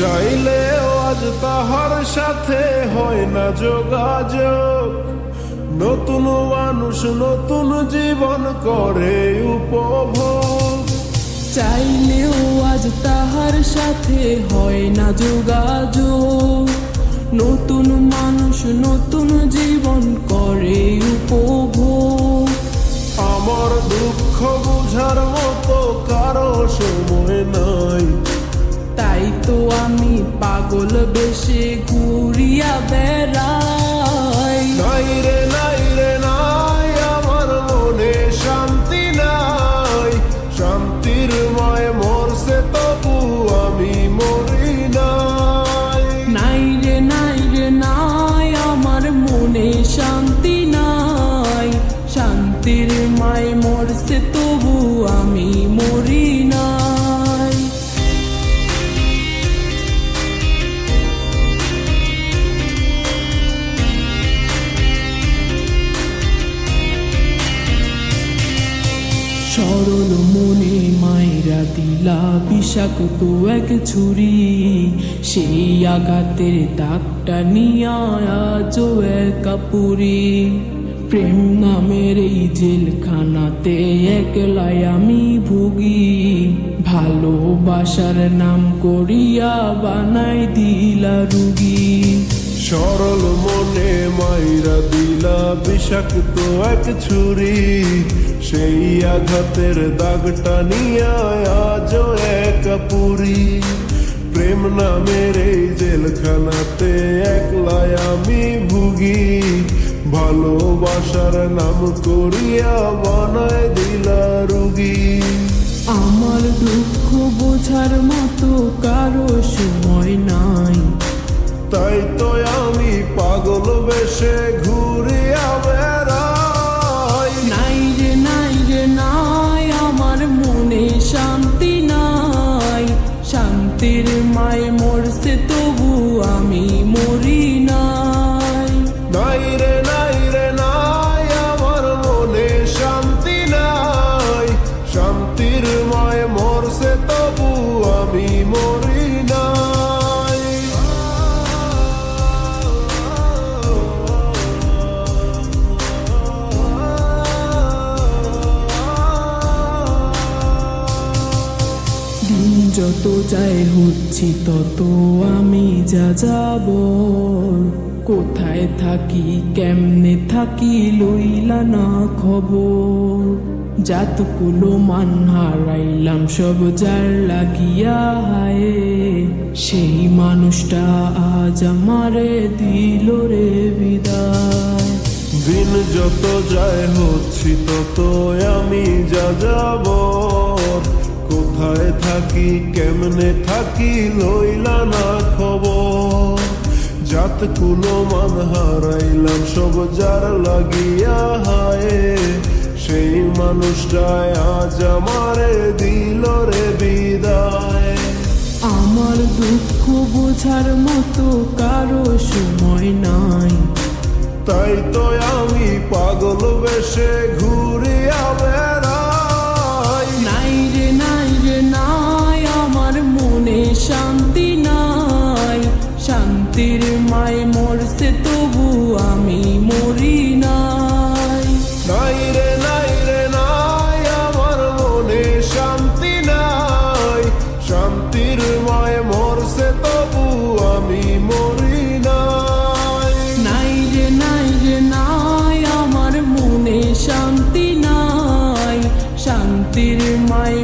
চাইলেও আজ তাহার সাথে হয় না যোগাযোগ। নতুন মানুষ নতুন জীবন করে উপভোগ। চাইলেও আজ তাহার সাথে হয় না যোগাযোগ। নতুন মানুষ নতুন জীবন করে উপভোগ। আমার দুঃখ বুঝার মতো কারো সময় নাই, তাই তো আমি পাগল বেশে ঘুরিয়া বেড়াই। নাই রে নাই রে নাই, আমার মনে শান্তি নাই। শান্তির মায় মরছে তবু আমি মরি নাই। নাই রে নাই রে নাই, আমার মনে শান্তি নাই। শান্তির মায় মরছে তবু আমি মরি নাই। সরল মনে মায়েরা দিলা বিষাক্ত এক ছুরি। সেই আঘাতের দাগটা নিয়া আজও একা পুরি। প্রেম নামের এই জেলখানাতে একলাই আমি ভুগি। ভালোবাসার নাম করিয়া বানাই দিলা রুগী। সরল মনে মাইরা দিলা বিষাক্ত এক ছুরি। সেই আঘাতের দাগটা নিয়া আজও একা পুরি। প্রেম নামের এই জেলখানাতে একলাই আমি ভুগি। ভালোবাসার নাম করিয়া বানায় দিলা রুগী। আমার দুঃখ বোঝার মতো কারো সময় নাই, তাই তো আমি পাগল বেশে ঘুরিয়া বেড়াই। নাই রে নাই রে নাই, আমার মনে শান্তি নাই। শান্তির মায় মরছে তবু আমি মরি নাই। নাই রে নাই রে নাই, আমার মনে শান্তি নাই। শান্তির মায় মরছে তবু আমি মরি নাই। দিন যত যায় হচ্ছি তত আমি যা যাব। কোথায় থাকি কেমনে থাকি লইলা না খবর। জাতকুলো মান হারাইলাম সব যার লাগিয়া হায়। সেই মানুষটা আজ আমারে দিল রে বিদায়। দিন যত যায় হচ্ছি তত আমি যা যাব। কোথায় থাকি কেমনে থাকি লইলা না খবর। জাত কুলো মান হারাইলাম সব যার লাগিয়া হায়। সেই মানুষটাই আজ আমারে দিল রে বিদায়। আমার দুঃখ বোঝার মতো কারো সময় নাই, তাই তো আমি পাগল বেশে ঘুরিয়া বেড়াই। নাই রে নাই রে নাই, আমার মনে শান্তি নাই। শান্তির মায় মরছে তবু আমি মরি নাই। নাই রে নাই রে নাই, আমার মনে শান্তি নাই। শান্তির মায় মরছে তবু আমি মরি নাই। নাই রে নাই রে নাই, আমার মনে শান্তি নাই। শান্তির মায়